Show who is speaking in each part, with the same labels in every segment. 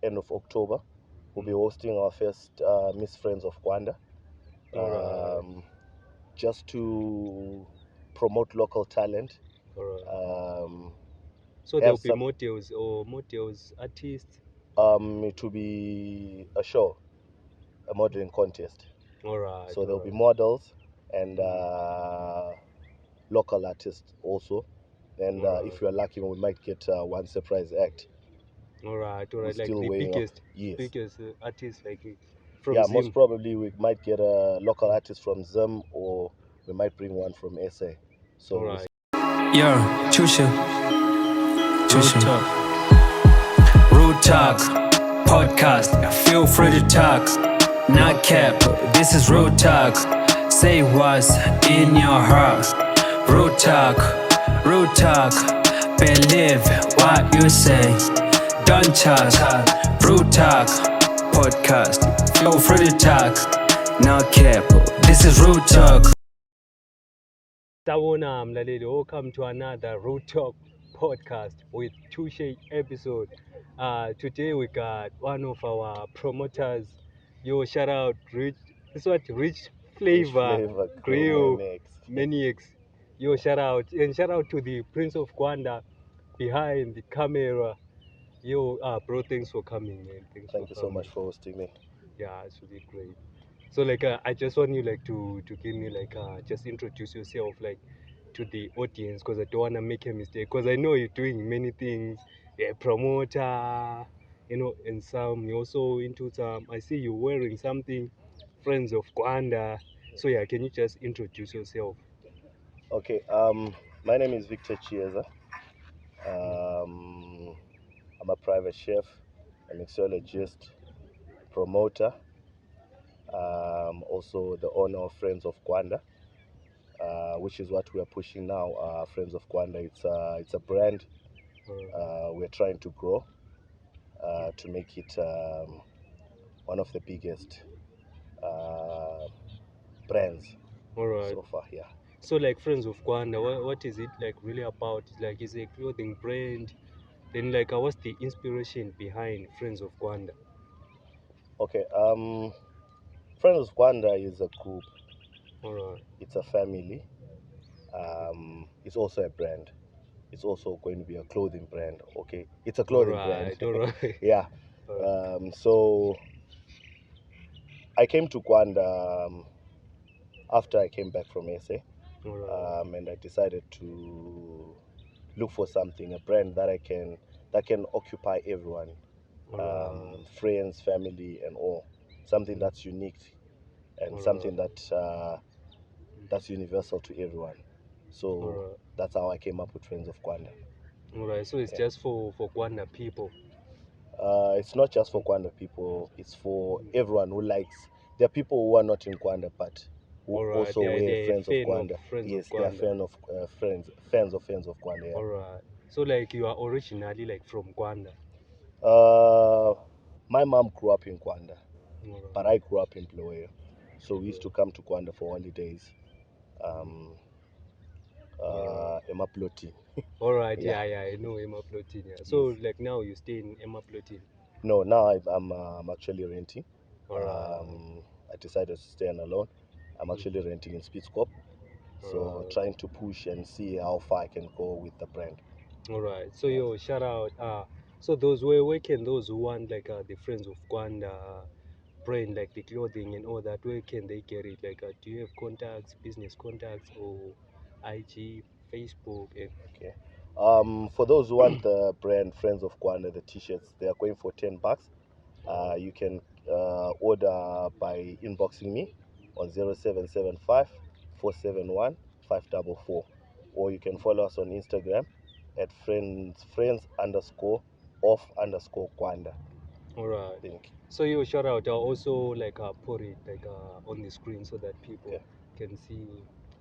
Speaker 1: End of October, we'll be hosting our first Miss Friends of Gwanda,
Speaker 2: Alright,
Speaker 1: just to promote local talent.
Speaker 2: alright.
Speaker 1: Um,
Speaker 2: So there'll
Speaker 1: have
Speaker 2: be
Speaker 1: some.
Speaker 2: models, artists.
Speaker 1: It will be a show, a modeling contest.
Speaker 2: Alright,
Speaker 1: So there'll be
Speaker 2: alright.
Speaker 1: models and
Speaker 2: Mm,
Speaker 1: local artists also. And if
Speaker 2: alright,
Speaker 1: you're lucky, we might get one surprise act. We're
Speaker 2: alright. Like
Speaker 1: still
Speaker 2: the
Speaker 1: weighing up.
Speaker 2: biggest,
Speaker 1: Yes.
Speaker 2: biggest artists, like from
Speaker 1: Yeah, most
Speaker 2: Zim.
Speaker 1: probably we might get a local artist from Zim, or we might bring one from SA. So
Speaker 2: Alright.
Speaker 3: Yo, Touche, Root Talk Podcast. Feel free to talk. Not cap, this is Root Talk. Say what's in your heart. Root Talk, believe what you say. Don't talk, Root Talk Podcast. Feel free to talk. Not cap, this is Root Talk.
Speaker 2: Sawona mlaleli, welcome to another Road Talk podcast with Touche episode. Today we got one of our promoters. Yo, shout out Rich. This what Rich
Speaker 1: Rich
Speaker 2: Flavor
Speaker 1: Flavor
Speaker 2: Grill
Speaker 1: Maniacs.
Speaker 2: Maniacs. Yo, shout out and shout out to the Prince of Gwanda behind the camera. Yo, bro, thanks for coming, man. Thanks
Speaker 1: Thank
Speaker 2: for
Speaker 1: you so
Speaker 2: coming.
Speaker 1: much for hosting me.
Speaker 2: Yeah, it's really great. So like, I just want you like to give me like just introduce yourself like to the audience, because I don't want to make a mistake, because I know you're doing many things. You're a promoter, and some you're also into some. I see you wearing something, Friends of Gwanda. So yeah, can you just introduce yourself?
Speaker 1: Okay. My name is Victor Chiesa. Um, I'm a private chef, a mixologist, promoter. Also the owner of Friends of Gwanda, which is what we are pushing now. Friends of Gwanda. It's a brand we're trying to grow to make it one of the biggest brands
Speaker 2: All right.
Speaker 1: so far. Yeah.
Speaker 2: So like Friends of Gwanda, what is it like really about? Like, is it a clothing brand? Then like, what's the inspiration behind Friends of Gwanda?
Speaker 1: Okay. Friends of Gwanda is a group.
Speaker 2: All right.
Speaker 1: It's a family. It's also a brand. It's also going to be a clothing brand. Okay, it's a
Speaker 2: All
Speaker 1: clothing brand.
Speaker 2: right. All right.
Speaker 1: Yeah.
Speaker 2: All right.
Speaker 1: So I came to Gwanda after I came back from SA,
Speaker 2: All right.
Speaker 1: and I decided to look for something, a brand that can occupy everyone,
Speaker 2: All right.
Speaker 1: friends, family, and all. Something
Speaker 2: Mm.
Speaker 1: that's unique and
Speaker 2: All
Speaker 1: something
Speaker 2: right.
Speaker 1: that's universal to everyone.
Speaker 2: All
Speaker 1: So
Speaker 2: right.
Speaker 1: that's how I came up with Friends of Gwanda.
Speaker 2: All right. So it's
Speaker 1: Yeah.
Speaker 2: just for Gwanda people.
Speaker 1: It's not just for Gwanda people, it's for everyone who likes. There are people who are not in Gwanda but who
Speaker 2: All right.
Speaker 1: also wear
Speaker 2: They're a
Speaker 1: Friends of
Speaker 2: fan of
Speaker 1: Gwanda.
Speaker 2: Friends of
Speaker 1: Yes, they are
Speaker 2: Gwanda.
Speaker 1: fans of Friends of Gwanda.
Speaker 2: All right. So like, you are originally like from Gwanda.
Speaker 1: Yeah. My mom grew up in Gwanda,
Speaker 2: All
Speaker 1: but
Speaker 2: right.
Speaker 1: I grew up in Bloeo. So we used to come to Gwanda for holidays. Um,
Speaker 2: All right.
Speaker 1: Emaploti.
Speaker 2: All right.
Speaker 1: Yeah.
Speaker 2: Yeah. I know Emma Plotin. Yeah.
Speaker 1: Yes.
Speaker 2: So like, now you stay in Emma Plotin.
Speaker 1: No, now I'm actually renting.
Speaker 2: All right.
Speaker 1: I decided to stay alone. I'm
Speaker 2: Mm.
Speaker 1: actually renting in Spitscop.
Speaker 2: All
Speaker 1: So
Speaker 2: right.
Speaker 1: trying to push and see how far I can go with the brand.
Speaker 2: All right. So
Speaker 1: Yeah.
Speaker 2: yo, shout out. So where can those who want like the Friends of Gwanda brand, like the clothing and all that, where can they get it? Like, do you have contacts, business contacts, or IG, Facebook, and
Speaker 1: Okay. For those who want the brand Friends of Gwanda, the t-shirts, they are going for $10. You can order by inboxing me on 0775 471 544, or you can follow us on Instagram at friends underscore off underscore Gwanda.
Speaker 2: all right.
Speaker 1: Thank you.
Speaker 2: So you shout out. I'll also like put it like on the screen so that people
Speaker 1: Okay.
Speaker 2: can see,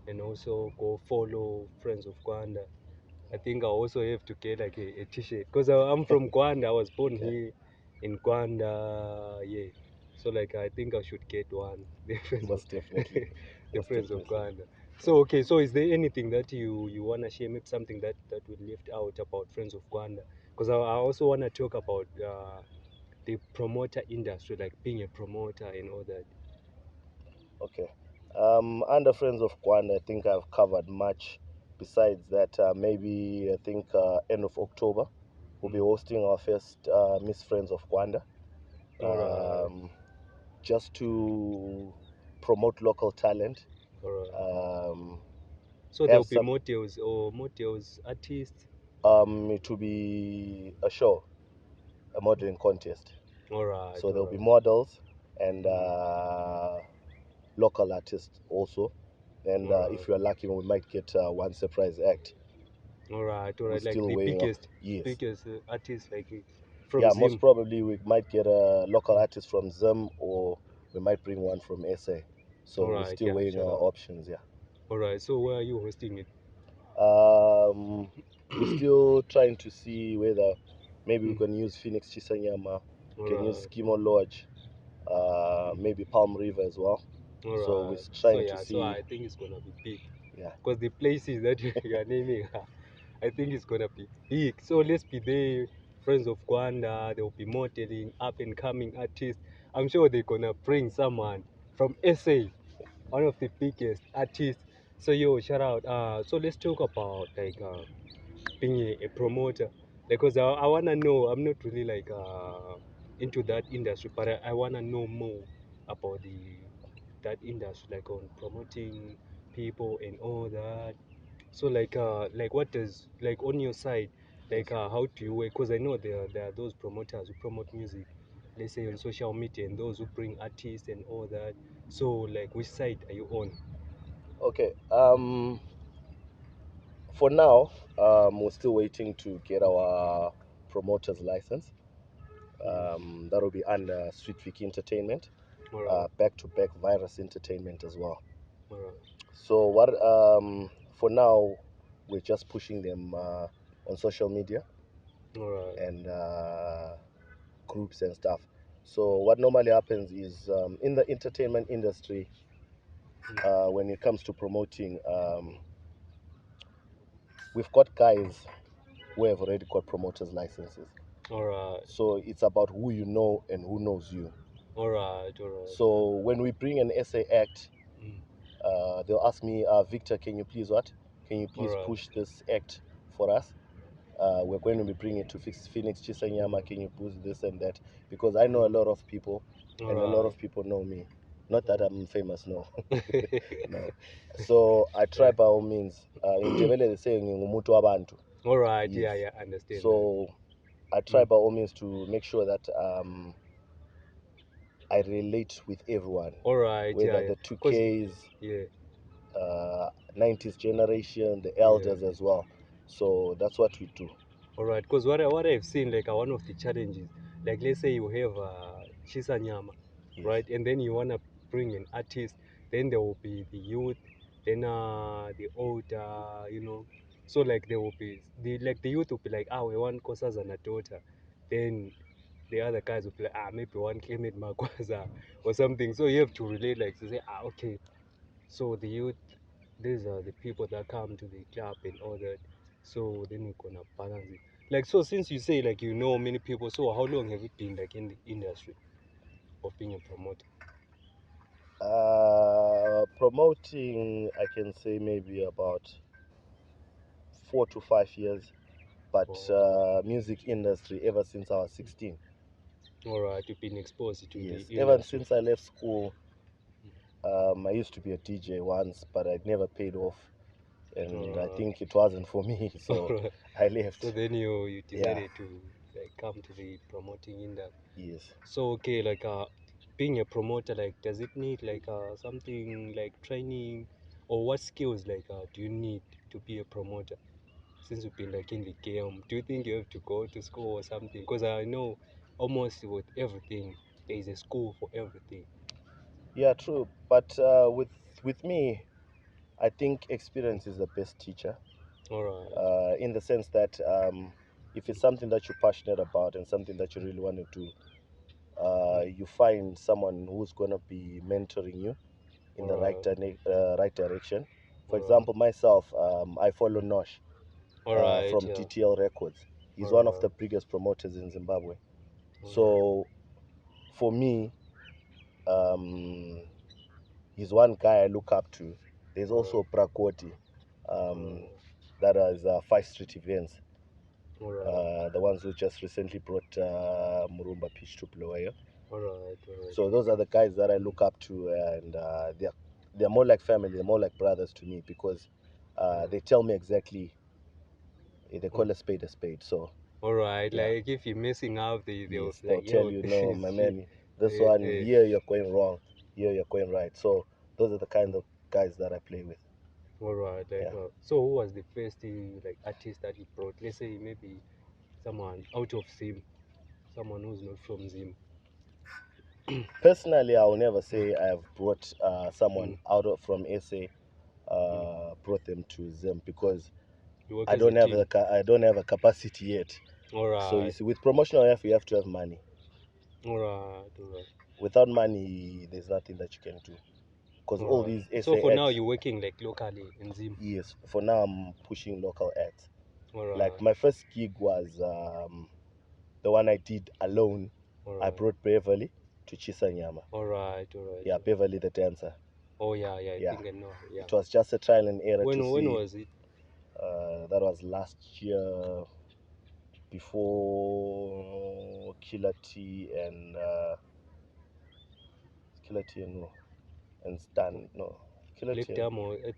Speaker 2: and also go follow Friends of Gwanda. I think I also have to get like a t-shirt, because I'm from Gwanda. I was born
Speaker 1: Okay.
Speaker 2: here in Gwanda. Yeah. So like, I think I should get one. The Friends of
Speaker 1: Most definitely.
Speaker 2: the
Speaker 1: Most
Speaker 2: Friends of
Speaker 1: definitely.
Speaker 2: Gwanda. So okay. So is there anything that you wanna share? Maybe something that we left out about Friends of Gwanda? Because I also wanna talk about the promoter industry, like being a promoter and all that?
Speaker 1: Okay. Under Friends of Gwanda, I think I've covered much. Besides that, maybe I think end of October, we'll be hosting our first Miss Friends of Gwanda,
Speaker 2: All right,
Speaker 1: just to promote local talent.
Speaker 2: all right.
Speaker 1: Um,
Speaker 2: So there
Speaker 1: have
Speaker 2: will be
Speaker 1: some.
Speaker 2: models, artists.
Speaker 1: It will be a show, a modeling contest.
Speaker 2: All right,
Speaker 1: So
Speaker 2: all
Speaker 1: there'll be
Speaker 2: right.
Speaker 1: models and
Speaker 2: Mm,
Speaker 1: local artists also. And
Speaker 2: all
Speaker 1: if
Speaker 2: right,
Speaker 1: we are lucky, we might get one surprise act.
Speaker 2: all right, all
Speaker 1: We're
Speaker 2: right. Like
Speaker 1: still
Speaker 2: the
Speaker 1: weighing up. Yes.
Speaker 2: biggest artists, like from
Speaker 1: Yeah, most
Speaker 2: Zim.
Speaker 1: probably we might get a local
Speaker 2: Mm.
Speaker 1: artist from Zim, or we might bring one from SA. So
Speaker 2: All
Speaker 1: we're
Speaker 2: right,
Speaker 1: still
Speaker 2: yeah,
Speaker 1: weighing
Speaker 2: shout
Speaker 1: our
Speaker 2: out.
Speaker 1: options. Yeah.
Speaker 2: All right, so where are you hosting it?
Speaker 1: Um, we're still trying to see whether maybe we
Speaker 2: Mm,
Speaker 1: can use Phoenix Chisanyama,
Speaker 2: all
Speaker 1: can use
Speaker 2: right,
Speaker 1: Skimo Lodge, maybe Palm River as well.
Speaker 2: all
Speaker 1: So we're
Speaker 2: right. So
Speaker 1: trying to
Speaker 2: yeah, so
Speaker 1: see.
Speaker 2: I think it's gonna be big
Speaker 1: Yeah.
Speaker 2: because the places that you are naming, I think it's gonna be big. So let's be there. Friends of Gwanda, there will be modeling, up and coming artists. I'm sure they're gonna bring someone from SA, one of the biggest artists. So yo, shout out. So let's talk about like being a promoter, because I wanna know. I'm not really like into that industry, but I wanna know more about the that industry, like on promoting people and all that. So like what does, like on your side, like how do you work? Because I know there are those promoters who promote music, let's say on social media, and those who bring artists and all that. So like which side are you on?
Speaker 1: Okay. For now, we're still waiting to get our promoter's license.
Speaker 2: Mm,
Speaker 1: That'll be under SweetVic Entertainment,
Speaker 2: all right,
Speaker 1: back to back Virus Entertainment as well.
Speaker 2: all right,
Speaker 1: So what? For now, we're just pushing them on social media
Speaker 2: all right.
Speaker 1: and groups and stuff. So what normally happens is in the entertainment industry,
Speaker 2: Mm,
Speaker 1: when it comes to promoting, we've got guys who have already got promoters licenses.
Speaker 2: all right,
Speaker 1: So it's about who you know and who knows you.
Speaker 2: all right, all right.
Speaker 1: So when we bring an SA act,
Speaker 2: Mm,
Speaker 1: they'll ask me, Victor, can you please what? Can you
Speaker 2: all
Speaker 1: please
Speaker 2: right,
Speaker 1: push this act for us? We're going to be bringing it to Phoenix Chisanyama. Can you boost this and that? Because I know a lot of people,
Speaker 2: all
Speaker 1: and a lot
Speaker 2: right.
Speaker 1: of people know me. Not that I'm famous, no,
Speaker 2: All
Speaker 1: no. So I try
Speaker 2: right.
Speaker 1: by all means. In Ndebele they say ngumutu wabantu.
Speaker 2: All right,
Speaker 1: Yes.
Speaker 2: yeah, yeah, I understand that.
Speaker 1: So I try
Speaker 2: Mm.
Speaker 1: by all means to make sure that I relate with everyone,
Speaker 2: All right, yeah,
Speaker 1: whether
Speaker 2: yeah.
Speaker 1: the
Speaker 2: Cause
Speaker 1: 2Ks,
Speaker 2: yeah,
Speaker 1: 90s generation, the
Speaker 2: yeah.
Speaker 1: elders as well. So that's what we do.
Speaker 2: All right, cause what I've seen, like one of the challenges, like let's say you have Chisa Nyama,
Speaker 1: Yes.
Speaker 2: right, and then you wanna bring an artist, then there will be the youth, then the older, you know. So like there will be the youth will be like, we want Kosa's and a daughter, then the other guys will be like, maybe one Clement Magwaza or something. So you have to relate, like to say, okay, so the youth, these are the people that come to the club and all that. So then we're gonna balance it. Like so, since you say like you know many people, so how long have you been like in the industry of being a promoter?
Speaker 1: Promoting, I can say maybe about 4 to 5 years, but
Speaker 2: Or
Speaker 1: music industry ever since I was 16.
Speaker 2: all right, you've been exposed to the
Speaker 1: Yes, ever
Speaker 2: industry.
Speaker 1: since I left school, I used to be a DJ once, but I never paid off, and I
Speaker 2: All
Speaker 1: think it wasn't for me, so
Speaker 2: right.
Speaker 1: I
Speaker 2: So
Speaker 1: left.
Speaker 2: then you
Speaker 1: Yeah,
Speaker 2: decided to like come to the promoting industry.
Speaker 1: yes.
Speaker 2: So okay, like being a promoter, like does it need like something like training, or what skills like do you need to be a promoter? Since you've been like in the game, do you think you have to go to school or something? Because I know almost with everything there is a school for everything.
Speaker 1: Yeah, true. But with me, I think experience is the best teacher.
Speaker 2: All right.
Speaker 1: In the sense that if it's something that you're passionate about and something that you really want to do, you find someone who's going to be mentoring you in
Speaker 2: All
Speaker 1: the
Speaker 2: right.
Speaker 1: right direction. For
Speaker 2: All right.
Speaker 1: example, myself, I follow Nosh
Speaker 2: All right.
Speaker 1: from
Speaker 2: Yeah.
Speaker 1: DTL Records.
Speaker 2: All
Speaker 1: He's one of
Speaker 2: right.
Speaker 1: the biggest promoters in Zimbabwe.
Speaker 2: All right.
Speaker 1: So for me, he's one guy I look up to. There's also Prakoti, that is 5 Street Events,
Speaker 2: Alright.
Speaker 1: the ones who just recently brought Murumba Pitch to Bulawayo.
Speaker 2: Alright.
Speaker 1: So those are the guys that I look up to, and they're more like family, they're more like brothers to me, because they tell me exactly. They call a spade a spade. So
Speaker 2: Alright,
Speaker 1: yeah.
Speaker 2: like if you're messing up, they'll
Speaker 1: Yes,
Speaker 2: like,
Speaker 1: they'll tell
Speaker 2: yo,
Speaker 1: you,
Speaker 2: this
Speaker 1: no,
Speaker 2: is
Speaker 1: my
Speaker 2: shit.
Speaker 1: man, this
Speaker 2: Eh,
Speaker 1: one
Speaker 2: eh.
Speaker 1: here you're going wrong, here you're going right. So those are the kind of guys that I play with.
Speaker 2: Alright, like
Speaker 1: Yeah.
Speaker 2: so who was the first like artist that you brought? Let's say maybe someone out of Zim, someone who's not from Zim.
Speaker 1: Personally, I'll never say I have brought someone
Speaker 2: Mm.
Speaker 1: out of from SA, brought them to Zim, because
Speaker 2: You work
Speaker 1: I
Speaker 2: as a
Speaker 1: don't have
Speaker 2: team.
Speaker 1: I don't have a capacity yet. So you
Speaker 2: Alright,
Speaker 1: see, with promotional life, you have to have money.
Speaker 2: alright.
Speaker 1: Without money, there's nothing that you can do. Because all
Speaker 2: Alright.
Speaker 1: these
Speaker 2: So
Speaker 1: SA
Speaker 2: for now
Speaker 1: acts,
Speaker 2: you're working like locally in Zim.
Speaker 1: yes, for now I'm pushing local acts.
Speaker 2: Alright.
Speaker 1: Like my first gig was the one I did alone. I
Speaker 2: Alright.
Speaker 1: brought Beverly to Chisanyama.
Speaker 2: Alright.
Speaker 1: Yeah, Beverly the dancer.
Speaker 2: Oh yeah, I
Speaker 1: Yeah.
Speaker 2: think I know. Yeah.
Speaker 1: It was just a trial and error
Speaker 2: When
Speaker 1: to see.
Speaker 2: was it?
Speaker 1: That was last year, before Killer T and no, and Stan, no, Killer
Speaker 2: Black
Speaker 1: T.
Speaker 2: Diamond.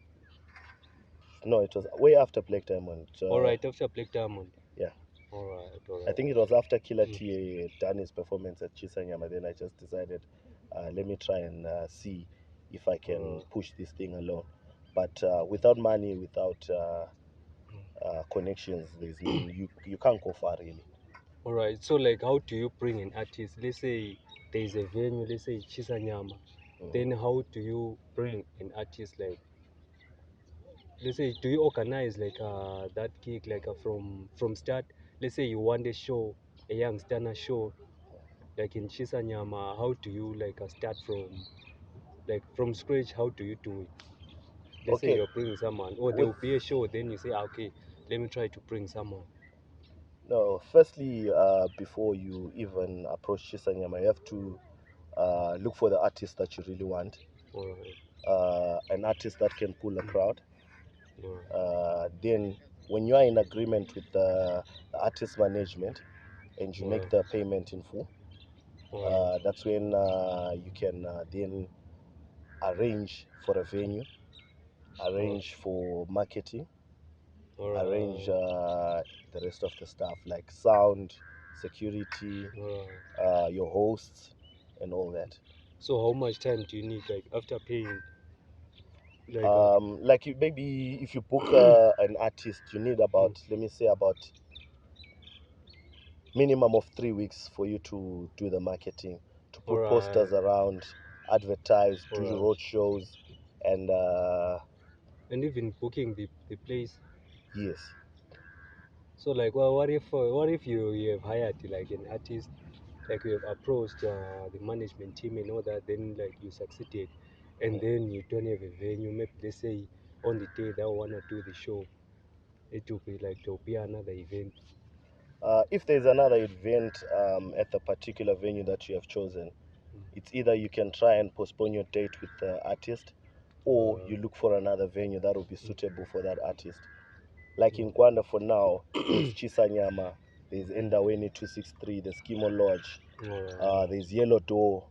Speaker 1: No, it was way after Black Diamond.
Speaker 2: Alright, after Black Diamond.
Speaker 1: Yeah.
Speaker 2: Alright.
Speaker 1: I think it was after Killer T had done his performance at Chisanyama. Then I just decided, let me try and see if I can push this thing alone. But without money, without connections, you can't go far really.
Speaker 2: Alright, so like how do you bring an artist? Let's say there's a venue, let's say Chisanyama. Then how do you bring an artist, like let's say, do you organize like that gig like from start? Let's say you want a show, a young stunner show, like in Chisanyama. How do you like start from scratch? How do you do it? Let's say
Speaker 1: Okay.
Speaker 2: you're bringing someone, or there
Speaker 1: With
Speaker 2: will be a show. Then you say, okay, let me try to bring someone.
Speaker 1: No, firstly, before you even approach Chisanyama, you have to look for the artist that you really want.
Speaker 2: Alright,
Speaker 1: An artist that can pull a crowd.
Speaker 2: alright,
Speaker 1: Then, when you are in agreement with the artist management and you make
Speaker 2: alright,
Speaker 1: the payment in full,
Speaker 2: alright,
Speaker 1: that's when you can then arrange for a venue, arrange for marketing, arrange
Speaker 2: alright,
Speaker 1: the rest of the stuff like sound, security,
Speaker 2: alright.
Speaker 1: your hosts, and all that.
Speaker 2: So how much time do you need, like after paying, like
Speaker 1: Like maybe if you book an artist, you need about, let me say, about minimum of 3 weeks for you to do the marketing, to put posters
Speaker 2: alright,
Speaker 1: around, advertise, do your
Speaker 2: alright,
Speaker 1: road shows, and
Speaker 2: and even booking the place.
Speaker 1: yes.
Speaker 2: So like, well, what if you have hired like an artist, like you have approached the management team and all that, then like you succeeded, and then you don't have a venue. Maybe let's say on the day that I wanna do the show, it will be like there'll be another event.
Speaker 1: If there's another event at the particular venue that you have chosen, it's either you can try and postpone your date with the artist, or you look for another venue that will be suitable for that artist. Like in Gwanda for now, there's Chisanyama, there's Endaweni 263, there's Kimo Lodge, there's Yellow Door.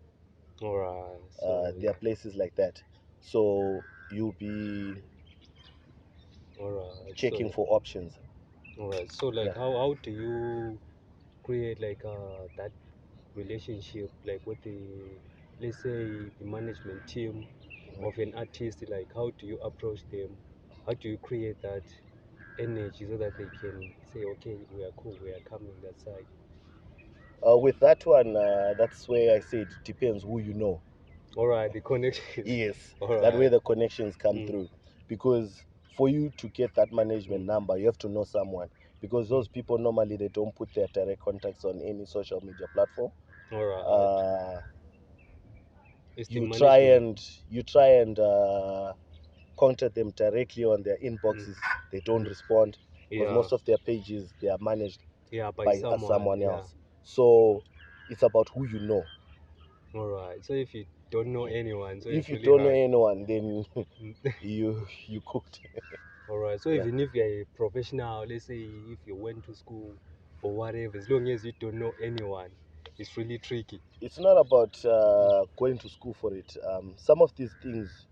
Speaker 2: Alright, so
Speaker 1: There are places like that. So you'll be
Speaker 2: alright,
Speaker 1: checking for options.
Speaker 2: alright. So like,
Speaker 1: Yeah.
Speaker 2: how do you create like that relationship like with the, let's say, the management team of an artist? Like how do you approach them? How do you create that energy so that they can say, okay, we are cool, we are coming that side?
Speaker 1: With that one, that's where I say it depends who you know.
Speaker 2: Alright, the connections.
Speaker 1: Yes, that way
Speaker 2: Alright.
Speaker 1: the connections come through. Because for you to get that management
Speaker 2: Mm.
Speaker 1: number, you have to know someone. Because those people normally they don't put their direct contacts on any social media platform.
Speaker 2: Alright.
Speaker 1: Uh,
Speaker 2: It's the
Speaker 1: you try
Speaker 2: management.
Speaker 1: and contact them directly on their inboxes. They don't respond because
Speaker 2: Yeah.
Speaker 1: most of their pages they are managed
Speaker 2: Yeah, by
Speaker 1: by
Speaker 2: someone.
Speaker 1: someone
Speaker 2: Yeah.
Speaker 1: else. So it's about who you know.
Speaker 2: All right. So if you don't know anyone, so
Speaker 1: If
Speaker 2: it's
Speaker 1: you
Speaker 2: really
Speaker 1: don't know
Speaker 2: hard.
Speaker 1: anyone, then you cooked.
Speaker 2: All right. So
Speaker 1: Yeah.
Speaker 2: even if you're a professional, let's say if you went to school or whatever, as long as you don't know anyone, it's really tricky.
Speaker 1: It's not about going to school for it. Some of these things,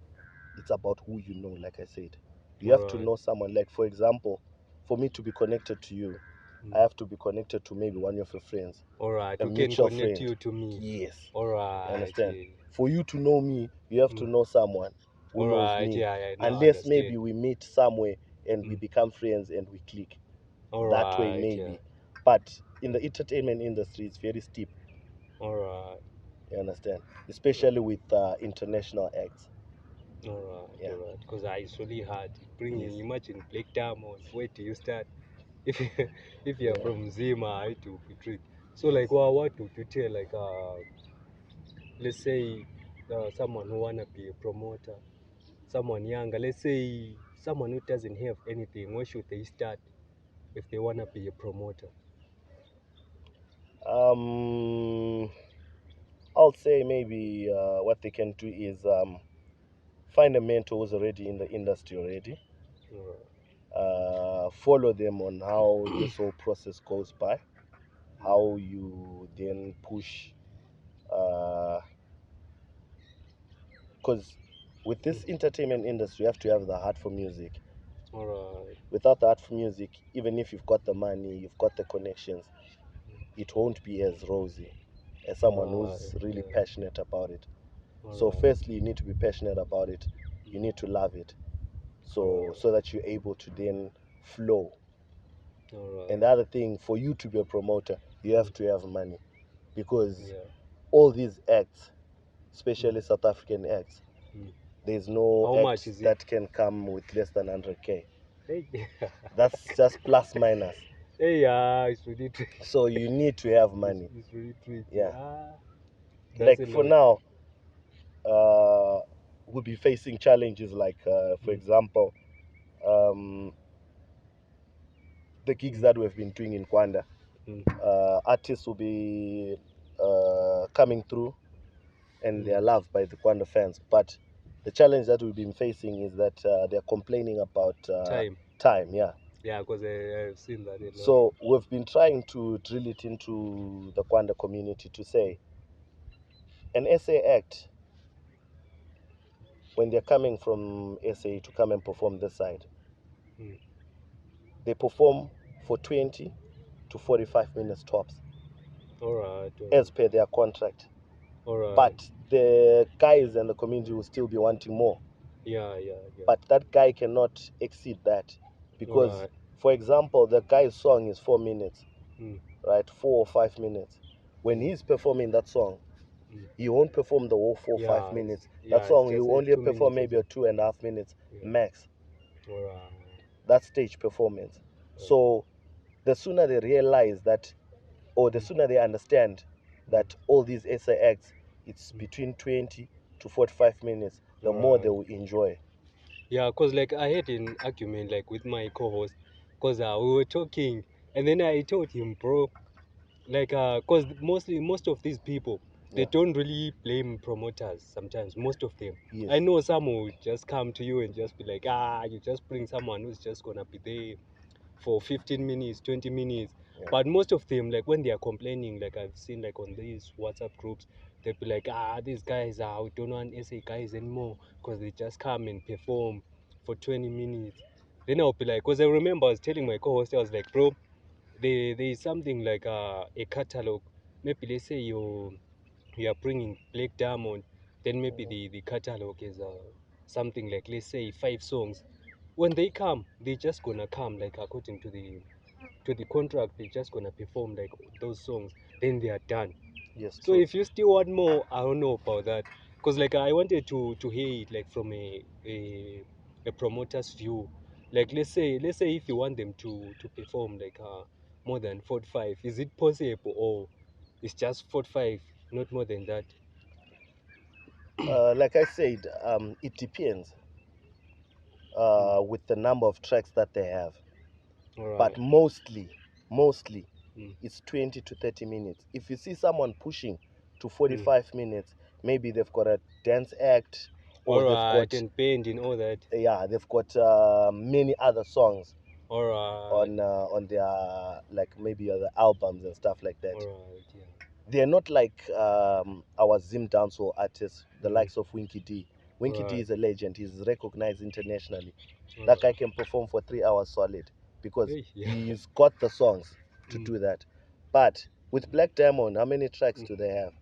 Speaker 1: it's about who you know. Like I said, you
Speaker 2: All
Speaker 1: have to
Speaker 2: right.
Speaker 1: know someone. Like for example, for me to be connected to you, I have to be connected to maybe one of your friends,
Speaker 2: All right.
Speaker 1: a
Speaker 2: Who can
Speaker 1: mutual
Speaker 2: connect
Speaker 1: friend.
Speaker 2: you to me?
Speaker 1: Yes,
Speaker 2: All
Speaker 1: you
Speaker 2: right.
Speaker 1: understand.
Speaker 2: Yeah.
Speaker 1: For you to know me, you have to know someone who
Speaker 2: All
Speaker 1: knows
Speaker 2: right.
Speaker 1: me.
Speaker 2: Yeah. I now
Speaker 1: Unless maybe
Speaker 2: understand.
Speaker 1: we meet somewhere and we
Speaker 2: Mm.
Speaker 1: become friends and we click.
Speaker 2: All
Speaker 1: That way
Speaker 2: right. Yeah.
Speaker 1: maybe. But in the entertainment industry, it's very steep.
Speaker 2: All right.
Speaker 1: You understand, especially with international acts.
Speaker 2: All right.
Speaker 1: Yeah.
Speaker 2: All right. Because it's really hard.
Speaker 1: Yes.
Speaker 2: Bringing, imagine Black Diamond. Where do you start? If you, if you're
Speaker 1: Yeah.
Speaker 2: from Zima, it will be tricky. So
Speaker 1: Yes.
Speaker 2: like, what would you tell like let's say someone who wanna be a promoter, someone younger, let's say someone who doesn't have anything, where should they start if they wanna be a promoter?
Speaker 1: Um, I'll say maybe what they can do is find a mentor who's already in the industry already.
Speaker 2: Alright.
Speaker 1: Follow them on how this whole process goes by, how you then push. Because with this entertainment industry, you have to have the heart for music.
Speaker 2: Alright.
Speaker 1: Without the heart for music, even if you've got the money, you've got the connections, it won't be as rosy as someone
Speaker 2: Alright.
Speaker 1: who's really
Speaker 2: Yeah.
Speaker 1: passionate about it. So,
Speaker 2: Alright.
Speaker 1: firstly, you need to be passionate about it. You need to love it, so
Speaker 2: Alright.
Speaker 1: that you're able to then flow. And
Speaker 2: Alright.
Speaker 1: the other thing, for you to be a promoter, you have to have money, because
Speaker 2: Yeah.
Speaker 1: all these acts,
Speaker 2: Mm.
Speaker 1: especially South African acts,
Speaker 2: Mm.
Speaker 1: there's no
Speaker 2: How much
Speaker 1: act
Speaker 2: is it?
Speaker 1: that can come with less than 100K.
Speaker 2: Hey,
Speaker 1: That's just plus minus.
Speaker 2: hey, it's really tricky.
Speaker 1: So you need to have money.
Speaker 2: It's really tricky.
Speaker 1: Yeah.
Speaker 2: That's
Speaker 1: Like
Speaker 2: a
Speaker 1: for
Speaker 2: lot.
Speaker 1: now, we'll be facing challenges like, for
Speaker 2: Mm.
Speaker 1: example, um, the gigs that we've been doing in Gwanda.
Speaker 2: Mm.
Speaker 1: Artists will be coming through and they
Speaker 2: Mm.
Speaker 1: are loved by the Gwanda fans. But the challenge that we've been facing is that they're complaining about
Speaker 2: Time.
Speaker 1: time. Yeah.
Speaker 2: Yeah, because I've seen that a lot.
Speaker 1: So we've been trying to drill it into the Gwanda community to say an SA act, when they're coming from SA to come and perform this side,
Speaker 2: Mm.
Speaker 1: they perform for 20 to 45 minutes tops
Speaker 2: Alright.
Speaker 1: as per their contract.
Speaker 2: Alright.
Speaker 1: But the guys and the community will still be wanting more.
Speaker 2: Yeah, yeah, yeah.
Speaker 1: But that guy cannot exceed that, because,
Speaker 2: Alright.
Speaker 1: for example, the guy's song is 4 minutes,
Speaker 2: Mm.
Speaker 1: right? 4 or 5 minutes. When he's performing that song,
Speaker 2: Mm.
Speaker 1: he won't perform the whole four or
Speaker 2: Yeah,
Speaker 1: five minutes. That
Speaker 2: it's
Speaker 1: song,
Speaker 2: just
Speaker 1: you only
Speaker 2: 2 minutes
Speaker 1: perform
Speaker 2: or
Speaker 1: maybe a
Speaker 2: so.
Speaker 1: 2.5 minutes
Speaker 2: Yeah.
Speaker 1: max.
Speaker 2: Alright.
Speaker 1: That stage performance. So the sooner they realize that, or the sooner they understand that all these essay acts, it's between 20 to 45 minutes, the more they
Speaker 2: Alright.
Speaker 1: will enjoy.
Speaker 2: Yeah, cause like I had an argument like with my co-host, cause we were talking, and then I told him, bro, like cause most of these people, they
Speaker 1: Yeah.
Speaker 2: don't really blame promoters sometimes. Most of them,
Speaker 1: Yes.
Speaker 2: I know some will just come to you and just be like, you just bring someone who's just gonna be there for 15 minutes, 20 minutes.
Speaker 1: Yeah.
Speaker 2: But most of them, like when they are complaining, like I've seen like on these WhatsApp groups, they'll be like, these guys we don't want SA guys anymore because they just come and perform for 20 minutes. Then I'll be like, because I remember I was telling my co-host, I was like, bro, there is something like a catalog. Maybe let's say you are bringing Black Diamond, then maybe the catalog is something like, let's say 5 songs. When they come, they just gonna come like according to the contract. They just gonna perform like those songs, then they are done.
Speaker 1: Yes,
Speaker 2: So
Speaker 1: true.
Speaker 2: if you still want more, I don't know about that, because like I wanted to hear it like from a promoter's view. Like let's say if you want them to perform like more than 45, is it possible, or it's just 45, not more than that?
Speaker 1: Like I said, it depends with the number of tracks that they have.
Speaker 2: All
Speaker 1: But
Speaker 2: right.
Speaker 1: mostly,
Speaker 2: Mm.
Speaker 1: it's 20 to 30 minutes. If you see someone pushing to 45 minutes. Maybe they've got a dance act, or they've
Speaker 2: Alright,
Speaker 1: got,
Speaker 2: and paint and all that.
Speaker 1: yeah, they've got many other songs
Speaker 2: Alright,
Speaker 1: on their, like, maybe the albums and stuff like that.
Speaker 2: alright, yeah.
Speaker 1: They're not like our Zim dancehall artists, the
Speaker 2: Mm.
Speaker 1: likes of Winky D. Winky D
Speaker 2: Right.
Speaker 1: is a legend. He's recognized internationally. That
Speaker 2: Alright.
Speaker 1: guy can perform for 3 hours solid because
Speaker 2: Hey, yeah.
Speaker 1: he's got the songs to
Speaker 2: Mm.
Speaker 1: do that. But with Black Diamond, how many tracks do they have?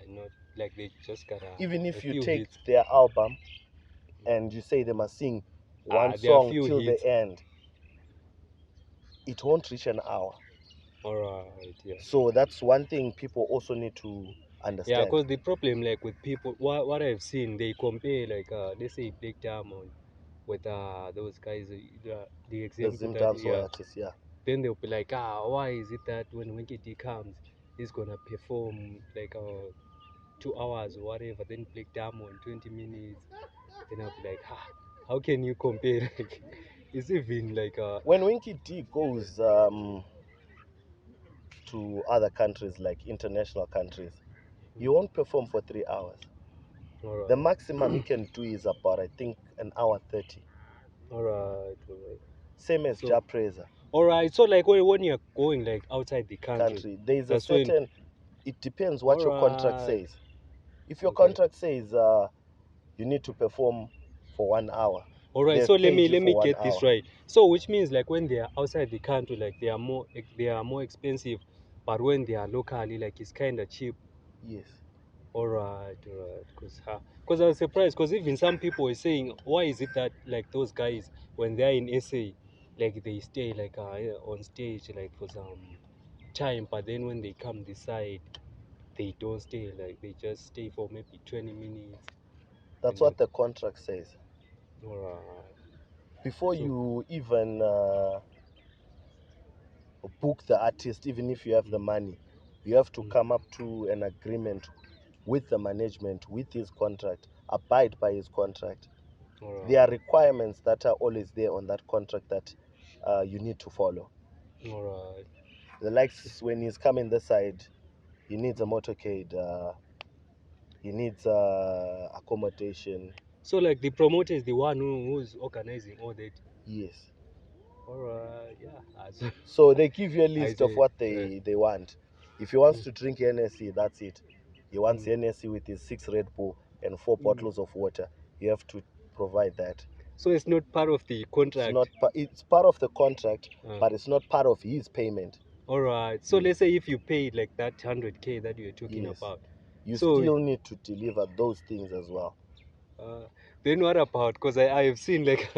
Speaker 2: Not like they just got
Speaker 1: Even
Speaker 2: a
Speaker 1: if you
Speaker 2: few
Speaker 1: take
Speaker 2: hits.
Speaker 1: their album and you say they must sing one
Speaker 2: There are
Speaker 1: song
Speaker 2: few
Speaker 1: till
Speaker 2: hits.
Speaker 1: the end, it won't reach an hour.
Speaker 2: Alright, yeah.
Speaker 1: So that's one thing people also need to
Speaker 2: Yeah,
Speaker 1: understand.
Speaker 2: because the problem like with people, what I've seen, they compare like let's say Black Diamond with those guys, the
Speaker 1: The
Speaker 2: example
Speaker 1: Zim
Speaker 2: that
Speaker 1: dancehall artists, yeah.
Speaker 2: then they'll be like, why is it that when Winkedy comes, he's gonna perform like 2 hours or whatever, then Black Diamond 20 minutes. Then I'll be like, how can you compare? Like, it's even like
Speaker 1: When Winky D goes to other countries, like international countries, he won't perform for 3 hours.
Speaker 2: alright,
Speaker 1: The maximum he can do is about, I think, an hour 30.
Speaker 2: alright.
Speaker 1: Same as
Speaker 2: So,
Speaker 1: Ja Praiser
Speaker 2: alright. So like when you're going like outside the country,
Speaker 1: There is a
Speaker 2: that's when.
Speaker 1: certain, it depends what your contract
Speaker 2: Alright.
Speaker 1: says. If your
Speaker 2: Okay.
Speaker 1: contract says you need to perform for 1 hour,
Speaker 2: Alright.
Speaker 1: they've
Speaker 2: So let
Speaker 1: paid
Speaker 2: me
Speaker 1: you for
Speaker 2: get
Speaker 1: 1 hour.
Speaker 2: this right. So which means like when they are outside the country, like they are more expensive, but when they are locally, like it's kind of cheap.
Speaker 1: Yes.
Speaker 2: Alright. Because I was surprised because even some people were saying, why is it that like those guys when they're in SA, like they stay like on stage like for some time, but then when they come this side, they don't stay. Like they just stay for maybe 20 minutes.
Speaker 1: That's what the contract says.
Speaker 2: Alright.
Speaker 1: Before
Speaker 2: So,
Speaker 1: you even book the artist, even if you have the money, you have to come up to an agreement with the management, with his contract, abide by his contract. There are requirements that are always there on that contract that you need to follow.
Speaker 2: alright.
Speaker 1: The likes when he's coming this side, he needs a motorcade, he needs accommodation.
Speaker 2: So like the promoter is the one who's organizing all that.
Speaker 1: Yes.
Speaker 2: Alright, yeah.
Speaker 1: So they give you a list of
Speaker 2: say,
Speaker 1: what they want. If he wants to drink NSC, that's it. He wants NSC with his 6 Red Bull and 4 bottles of water. You have to provide that.
Speaker 2: So it's not part of the contract.
Speaker 1: It's part of the contract, but it's not part of his payment.
Speaker 2: Alright. So
Speaker 1: Yes.
Speaker 2: let's say if you paid like that 100K that you're talking
Speaker 1: Yes.
Speaker 2: about.
Speaker 1: You
Speaker 2: So
Speaker 1: still need to deliver those things as well.
Speaker 2: then what about, because I have seen like,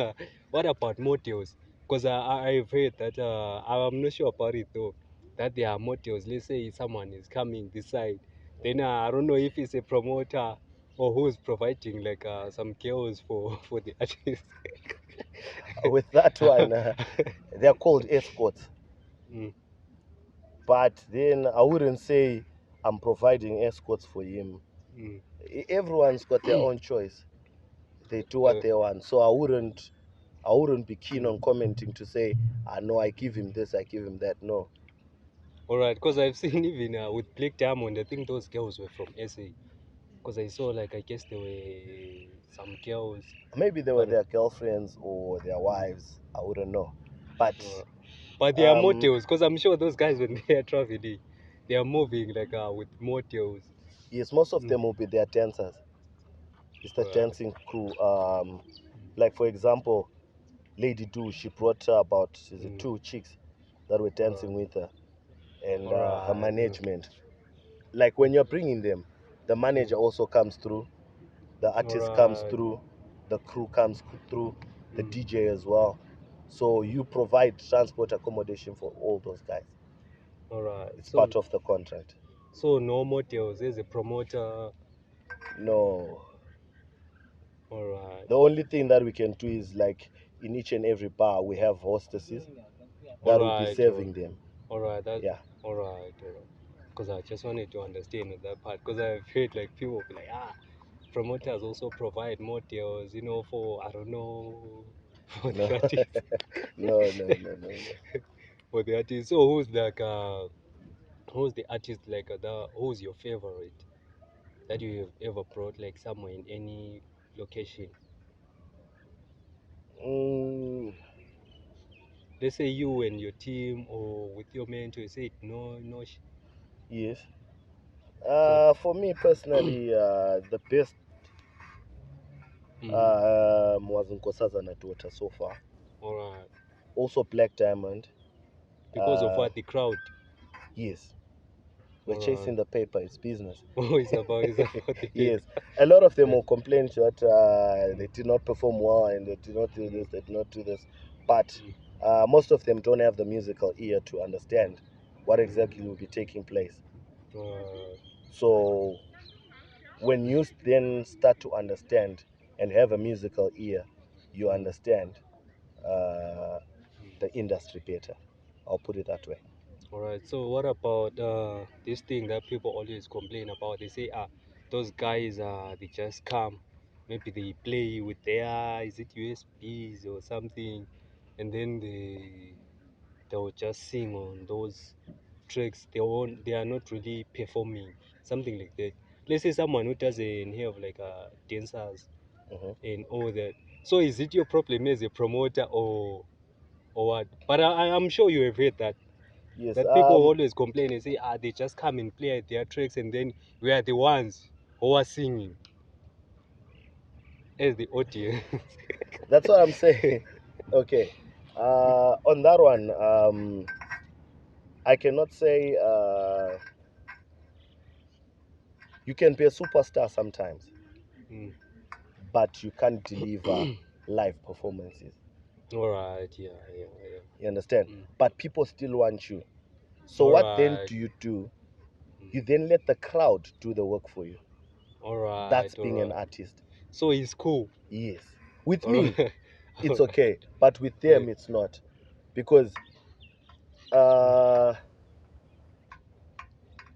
Speaker 2: what about motels? Because I've heard that, I'm not sure about it though, that there are motels. Let's say someone is coming this side, then I don't know if it's a promoter or who's providing like some girls for the artists.
Speaker 1: With that one, they're called escorts.
Speaker 2: Mm.
Speaker 1: But then I wouldn't say I'm providing escorts for him.
Speaker 2: Mm.
Speaker 1: Everyone's got their own choice. They do what they want. So I wouldn't be keen on commenting to say, no, I give him this, I give him that. No.
Speaker 2: Alright, because I've seen even with Black Diamond, I think those girls were from SA. Because I saw like, I guess there were some girls.
Speaker 1: Maybe they were their girlfriends or their wives. I wouldn't know.
Speaker 2: But they are motels, because I'm sure those guys when they are traveling, they are moving like with motels.
Speaker 1: Yes, most of them will be their dancers. It's the dancing crew. Like for example, Lady Do, she brought about 2 chicks that were dancing with her, and her management. Like when you're bringing them, the manager also comes through, the artist comes through, the crew comes through, the DJ as well. So you provide transport accommodation for all those guys.
Speaker 2: Alright.
Speaker 1: It's part of the contract.
Speaker 2: So no motels, there's a promoter.
Speaker 1: No.
Speaker 2: Alright.
Speaker 1: The only thing that we can do is like in each and every bar we have hostesses that will be serving them.
Speaker 2: Alright,
Speaker 1: Yeah.
Speaker 2: Alright. Because I just wanted to understand that part. Because I've heard like people be like, promoters also provide motels, for, I don't know, for
Speaker 1: No.
Speaker 2: the artists.
Speaker 1: No.
Speaker 2: For the artists. So who's like, who's the artist like who's your favorite that you have ever brought like somewhere in any location?
Speaker 1: Mm,
Speaker 2: Let's say you and your team or with your mentor, you say no.
Speaker 1: yes.
Speaker 2: So,
Speaker 1: For me personally, the best
Speaker 2: mm,
Speaker 1: was Nkosazana daughter so far.
Speaker 2: all right.
Speaker 1: Also Black Diamond.
Speaker 2: Because of
Speaker 1: Uh,
Speaker 2: what the crowd.
Speaker 1: yes. We're
Speaker 2: All right.
Speaker 1: chasing the paper. It's business.
Speaker 2: Oh, it's about the
Speaker 1: Yes.
Speaker 2: paper.
Speaker 1: A lot of them
Speaker 2: Right.
Speaker 1: will complain that they did not perform well and they did not do
Speaker 2: Mm,
Speaker 1: this, they did not do this. But
Speaker 2: mm,
Speaker 1: most of them don't have the musical ear to understand what
Speaker 2: mm.
Speaker 1: exactly will be taking place.
Speaker 2: Uh,
Speaker 1: So when you then start to understand and have a musical ear, you
Speaker 2: mm,
Speaker 1: understand uh,
Speaker 2: mm.
Speaker 1: the industry better. I'll put it that way.
Speaker 2: All right. So what about this thing that people always complain about? They say, those guys they just come, maybe they play with their is it USBs or something, and then they'll just sing on those tracks. They are not really performing something like that. Let's say someone who doesn't have like dancers
Speaker 1: Mhm.
Speaker 2: and all that. So is it your problem as a promoter or what? But I'm sure you have heard
Speaker 1: Yes.
Speaker 2: that people always complain and say, they just come and play at their tracks, and then we are the ones who are singing as the audience.
Speaker 1: That's what I'm saying. Okay. On that one, I cannot say you can be a superstar sometimes,
Speaker 2: Mm.
Speaker 1: but you can't deliver live performances.
Speaker 2: All right, yeah.
Speaker 1: You understand?
Speaker 2: Mm.
Speaker 1: But people still want you. So
Speaker 2: All
Speaker 1: what then
Speaker 2: right,
Speaker 1: do you do?
Speaker 2: mm.
Speaker 1: You then let the crowd do the work for you.
Speaker 2: All right,
Speaker 1: That's
Speaker 2: all
Speaker 1: being an
Speaker 2: right.
Speaker 1: artist.
Speaker 2: So it's cool.
Speaker 1: Yes. With
Speaker 2: All
Speaker 1: me,
Speaker 2: right,
Speaker 1: it's okay, but with
Speaker 2: yeah.
Speaker 1: them, it's not. Because
Speaker 2: Mm.
Speaker 1: uh,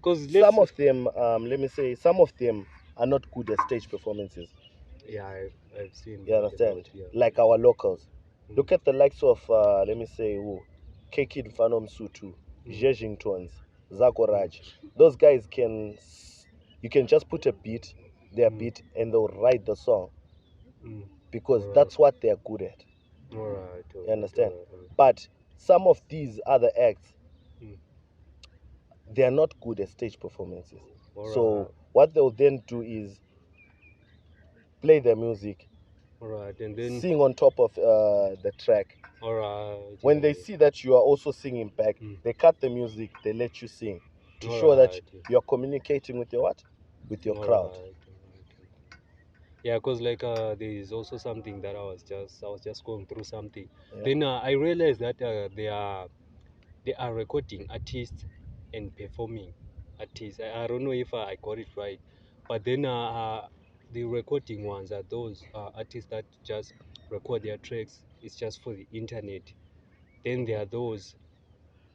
Speaker 2: Cause
Speaker 1: some
Speaker 2: let's
Speaker 1: of them, let me say, some of them are not good at stage performances.
Speaker 2: yeah, I've seen
Speaker 1: You
Speaker 2: that
Speaker 1: understand?
Speaker 2: about yeah.
Speaker 1: Like our locals.
Speaker 2: Mm.
Speaker 1: Look at the likes of, let me say, who? Kekid Fanom Sutu,
Speaker 2: Mm.
Speaker 1: Jejingtons, Zako
Speaker 2: Mm.
Speaker 1: Raj. Those guys you can just put a beat, their
Speaker 2: Mm.
Speaker 1: beat, and they'll write the song
Speaker 2: Mm.
Speaker 1: because
Speaker 2: All right,
Speaker 1: that's what they're good at.
Speaker 2: all right, all
Speaker 1: You
Speaker 2: right, all
Speaker 1: understand?
Speaker 2: right, all right.
Speaker 1: But some of these other acts,
Speaker 2: Mm.
Speaker 1: they are not good at stage performances.
Speaker 2: All
Speaker 1: So
Speaker 2: right,
Speaker 1: what they'll then do is play their music,
Speaker 2: all right, and then
Speaker 1: sing on top of the track.
Speaker 2: all right,
Speaker 1: When
Speaker 2: yeah,
Speaker 1: they see that you are also singing back,
Speaker 2: yeah.
Speaker 1: they cut the music, they let you sing to
Speaker 2: All
Speaker 1: show that
Speaker 2: right, yeah.
Speaker 1: you're communicating with your what? With your
Speaker 2: All
Speaker 1: crowd.
Speaker 2: right, all right, all right. Yeah, cause like there is also something that I was just going through something.
Speaker 1: Yeah.
Speaker 2: Then I realized that they are recording artists and performing artists. I don't know if I got it right, but then the recording ones are those artists that just record their tracks. It's just for the internet. Then there are those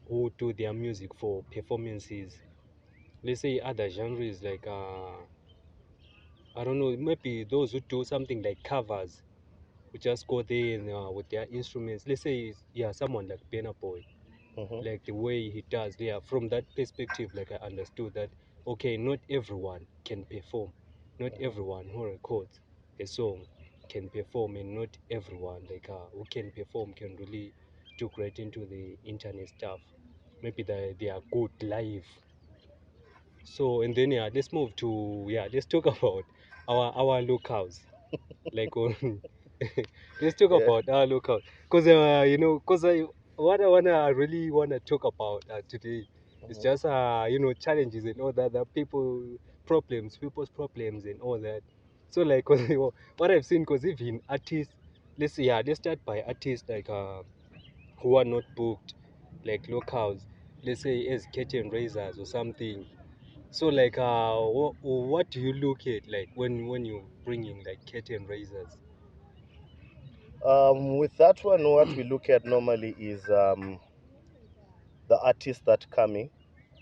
Speaker 2: who do their music for performances. Let's say other genres like I don't know, maybe those who do something like covers, who just go there and, with their instruments. Let's say, yeah, someone like Benna Boy,
Speaker 1: Hmm.
Speaker 2: like the way he does. Yeah, from that perspective, like I understood that, okay, not everyone can perform, not everyone who records a song can perform, and not everyone like who can perform can really do great into the internet stuff. Maybe they are good live. So and then yeah, let's talk about our locals. Like on let's talk
Speaker 1: Yeah.
Speaker 2: about our locals, because because I really wanna talk about today is
Speaker 1: Hmm.
Speaker 2: just challenges and all that, people's problems and all that. So like 'cause, what I've seen, because even artists, let's start by artists like who are not booked, like locals, let's say as curtain raisers or something. So like what do you look at like when you bring in like curtain raisers?
Speaker 1: With that one, what we look at normally is the artists that coming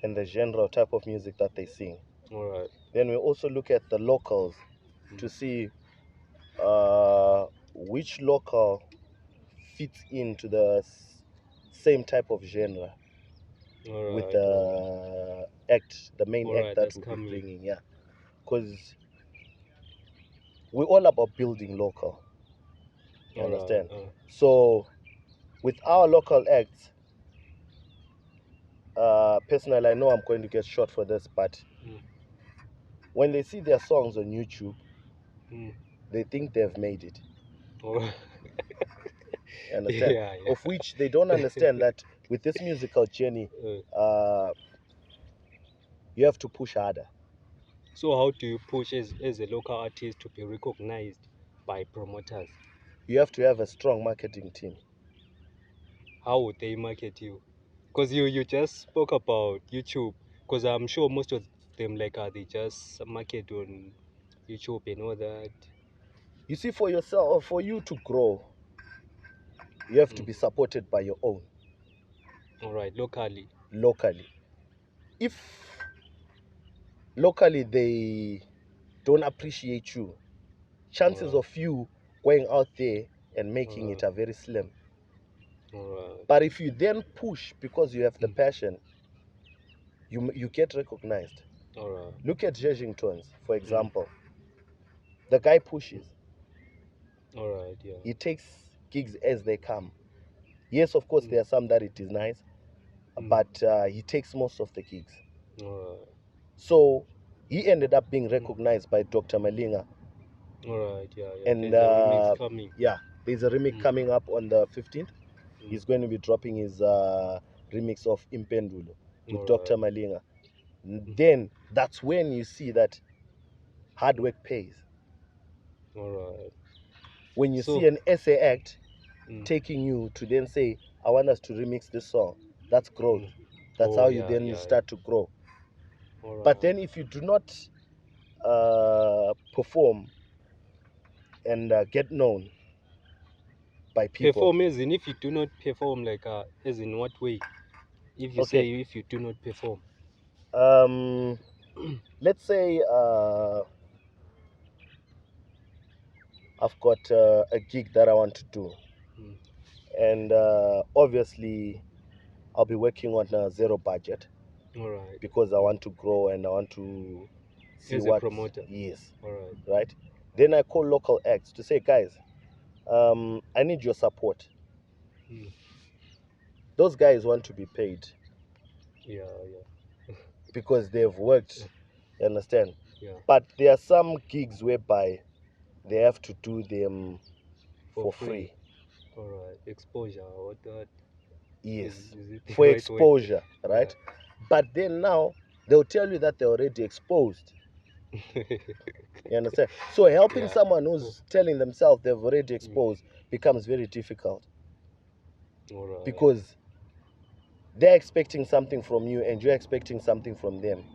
Speaker 1: and the genre or type of music that they sing.
Speaker 2: All right.
Speaker 1: Then we also look at the locals
Speaker 2: Mm.
Speaker 1: to see uh, which local fits into the same type of genre. with
Speaker 2: Alright.
Speaker 1: the main act
Speaker 2: Alright,
Speaker 1: that
Speaker 2: that's
Speaker 1: will be
Speaker 2: coming.
Speaker 1: bringing, yeah. Because we're all about building local. You understand? So with our local acts, personally, I know I'm going to get shot for this, but when they see their songs on YouTube, they think they've made it.
Speaker 2: Alright.
Speaker 1: You understand?
Speaker 2: Yeah.
Speaker 1: Of which they don't understand that with this musical journey, you have to push harder.
Speaker 2: So how do you push as a local artist to be recognized by promoters?
Speaker 1: You have to have a strong marketing team.
Speaker 2: How would they market you? Because you just spoke about YouTube. Because I'm sure most of them they just market on YouTube and all that.
Speaker 1: You see, for yourself, or for you to grow, you have to be supported by your own.
Speaker 2: All right, locally.
Speaker 1: If locally they don't appreciate you, chances of you going out there and making it are very slim. But if you then push because you have the passion, you get recognized. Look at Judging Tones, for example. The guy pushes. He takes gigs as they come. Yes, of course, there are some that it is nice, but he takes most of the gigs. So he ended up being recognized by Dr. Malinga. And
Speaker 2: There's a remix coming.
Speaker 1: Yeah, there's a remix coming up on the 15th. He's going to be dropping his remix of Impendulo with Dr. Malinga. Then that's when you see that hard work pays. When you see an SA act taking you to then say, I want us to remix this song, that's growth. That's how you then start to grow. But then if you do not perform and get known by people.
Speaker 2: Perform as in if you do not perform, as in what way? If you say if you do not perform.
Speaker 1: Let's say I've got a gig that I want to do. And obviously I'll be working on a zero budget. Because I want to grow and I want to see
Speaker 2: as
Speaker 1: what
Speaker 2: a promoter.
Speaker 1: Yes. Right. Then I call local acts to say, guys, I need your support. Those guys want to be paid.
Speaker 2: Yeah.
Speaker 1: Because they've worked, you understand?
Speaker 2: Yeah.
Speaker 1: But there are some gigs whereby they have to do them for free.
Speaker 2: Exposure, what that?
Speaker 1: Yes.
Speaker 2: Is it
Speaker 1: for
Speaker 2: right
Speaker 1: exposure,
Speaker 2: way?
Speaker 1: right? Yeah. But then now they'll tell you that they're already exposed. You understand? So helping someone who's telling themselves they've already exposed becomes very difficult. Because they're expecting something from you and you're expecting something from them.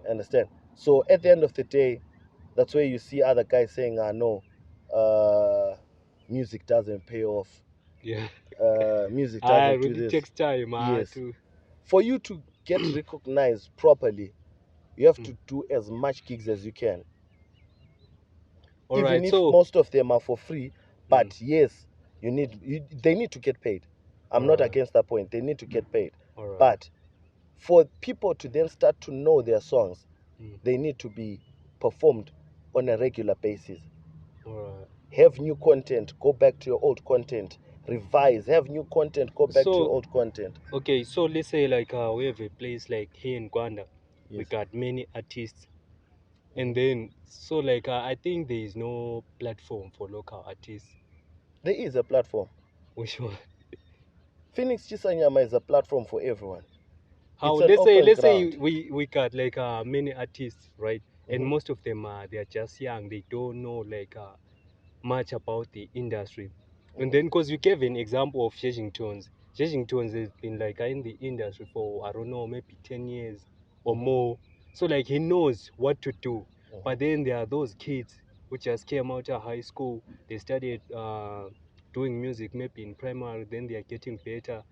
Speaker 1: Understand? So at the end of the day, that's where you see other guys saying, no, music doesn't pay off.
Speaker 2: Yeah.
Speaker 1: Music doesn't do
Speaker 2: really
Speaker 1: this.
Speaker 2: takes time.
Speaker 1: Yes. For you to get recognized properly, you have to do as much gigs as you can. Even if most of them are for free, but yes, they need to get paid. I'm not against that point. They need to get paid. But for people to then start to know their songs, they need to be performed on a regular basis. Have new content, go back to your old content. Revise, have new content, go back to your old content.
Speaker 2: Okay, so let's say we have a place like here in Gwanda. Yes. We got many artists. And then, so I think there is no platform for local artists.
Speaker 1: There is a platform.
Speaker 2: Which one?
Speaker 1: Phoenix Chisanyama is a platform for everyone.
Speaker 2: How? Let's say we got many artists, right? And most of them they are just young. They don't know much about the industry. And then, because you gave an example of Judging Tones. Judging Tones has been in the industry for, I don't know, maybe 10 years or more. So he knows what to do. But then there are those kids who just came out of high school. They started doing music maybe in primary. Then they are getting better.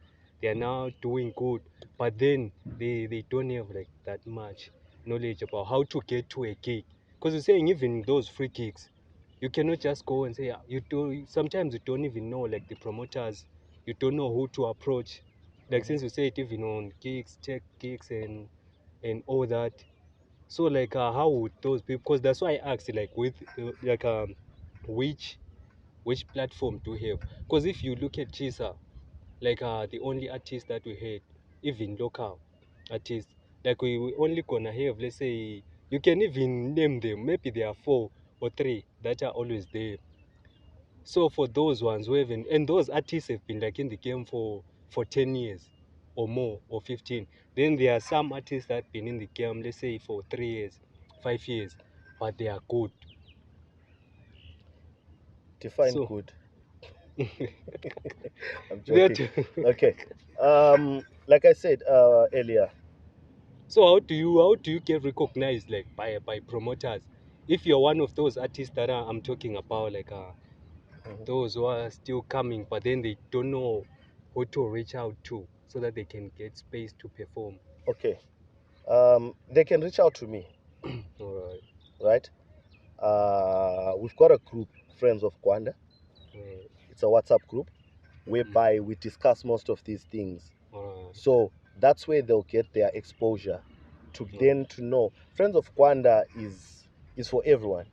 Speaker 2: They are now doing good. But then they don't have that much knowledge about how to get to a gig. Because you're saying even those free gigs, you cannot just go and say sometimes you don't even know the promoters. You don't know who to approach. Like since you say it even on gigs, tech gigs, and all that. So like, how would those people? Because that's why I asked, like, with which platform do you have? Because if you look at Chisa, like the only artist that we had, even local artists, like we only gonna have, let's say, you can even name them. Maybe there are 4 or 3 that are always there. So for those ones who haven't, and those artists have been like in the game for 10 years or more, or 15. Then there are some artists that have been in the game, let's say, for 3 years, 5 years, but they are good.
Speaker 1: Define
Speaker 2: So
Speaker 1: good. I'm
Speaker 2: that
Speaker 1: joking. Okay. Like I said earlier,
Speaker 2: so how do you get recognized, like, by promoters? If you're one of those artists that I'm talking about, like
Speaker 1: Mhm.
Speaker 2: those who are still coming, but then they don't know who to reach out to so that they can get space to perform.
Speaker 1: Okay. They can reach out to me,
Speaker 2: All right.
Speaker 1: right? We've got a group, Friends of Gwanda.
Speaker 2: All
Speaker 1: It's a WhatsApp group
Speaker 2: right.
Speaker 1: whereby we discuss most of these things.
Speaker 2: All right.
Speaker 1: So that's where they'll get their exposure to
Speaker 2: All
Speaker 1: then to know. Friends of Gwanda is for everyone.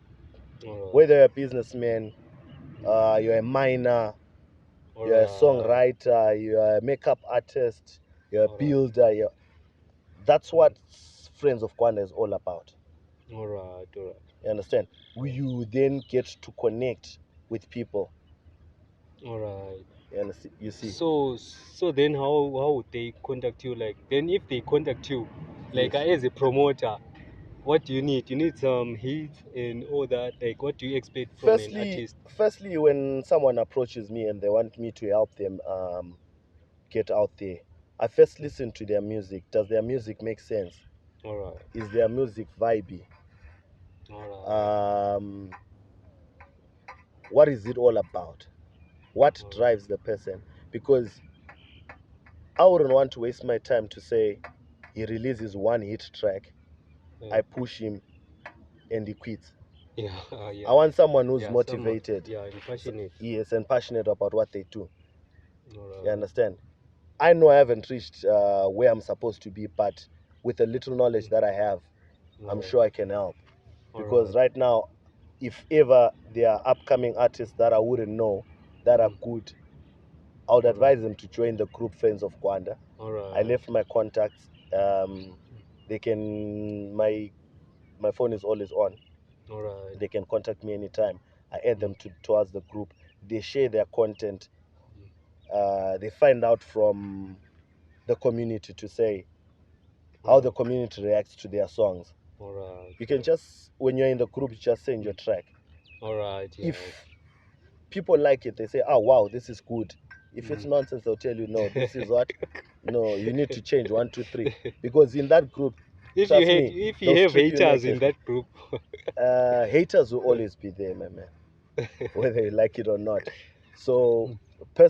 Speaker 2: right.
Speaker 1: Whether you're a businessman, you're a miner,
Speaker 2: All
Speaker 1: you're a
Speaker 2: right.
Speaker 1: songwriter, you're a makeup artist, you're a
Speaker 2: All right.
Speaker 1: builder. That's what Friends of Gwanda is all about.
Speaker 2: All right. All right.
Speaker 1: You understand? You then get to connect with people.
Speaker 2: All right.
Speaker 1: You understand? You see?
Speaker 2: So then how would they contact you? Like, then if they contact you, like,
Speaker 1: Yes.
Speaker 2: as a promoter, what do you need? You need some hits and all that. Like, what do you expect from an
Speaker 1: Firstly,
Speaker 2: artist?
Speaker 1: firstly, when someone approaches me and they want me to help them get out there, I first listen to their music. Does their music make sense?
Speaker 2: All right.
Speaker 1: Is their music vibey?
Speaker 2: All right.
Speaker 1: Um, what is it all about? What
Speaker 2: All
Speaker 1: drives the person? Because I wouldn't want to waste my time to say he releases one hit track,
Speaker 2: right.
Speaker 1: I push him, and he quits.
Speaker 2: Yeah.
Speaker 1: I
Speaker 2: Yeah.
Speaker 1: want someone who's
Speaker 2: Yeah. Someone.
Speaker 1: motivated,
Speaker 2: Yeah. And passionate.
Speaker 1: yes, and passionate about what they do.
Speaker 2: All
Speaker 1: You
Speaker 2: right.
Speaker 1: understand? I know I haven't reached where I'm supposed to be, but with the little knowledge that I have,
Speaker 2: All
Speaker 1: I'm
Speaker 2: right.
Speaker 1: sure I can help.
Speaker 2: All
Speaker 1: Because
Speaker 2: right.
Speaker 1: right now, if ever there are upcoming artists that I wouldn't know that are good, I would
Speaker 2: All right.
Speaker 1: advise them to join the group Friends of Gwanda.
Speaker 2: All
Speaker 1: I
Speaker 2: right.
Speaker 1: left my contacts. They can my phone is always on.
Speaker 2: All right.
Speaker 1: They can contact me anytime. I add them towards the group. They share their content. They find out from the community to say how the community reacts to their songs.
Speaker 2: All right.
Speaker 1: You can just, when you're in the group, you just send your track.
Speaker 2: All right. Yeah.
Speaker 1: If people like it, they say, oh, wow, this is good. If it's nonsense, they'll tell you, no, this is what? No, you need to change 1, 2, 3. Because in that group, trust me,
Speaker 2: If you
Speaker 1: they'll
Speaker 2: have
Speaker 1: strip you
Speaker 2: haters in
Speaker 1: naked.
Speaker 2: that group,
Speaker 1: Haters will always be there, my man, whether you like it or not. So,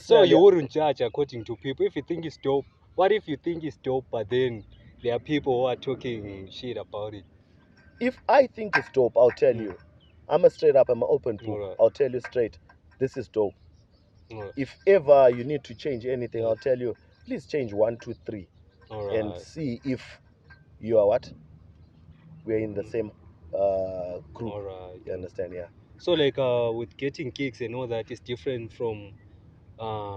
Speaker 2: so you
Speaker 1: personally,
Speaker 2: wouldn't judge according to people. If you think it's dope, what if you think it's dope, but then there are people who are talking shit about it?
Speaker 1: if I think it's dope, I'll tell you. I'm a straight up, I'm an open
Speaker 2: All
Speaker 1: book.
Speaker 2: right.
Speaker 1: I'll tell you straight, this is dope.
Speaker 2: All right.
Speaker 1: If ever you need to change anything, I'll tell you, please change 1, 2, 3
Speaker 2: All
Speaker 1: and
Speaker 2: right.
Speaker 1: see if you are what? We're in the same group.
Speaker 2: All right.
Speaker 1: You understand? Yeah.
Speaker 2: So like with getting gigs and all that is different from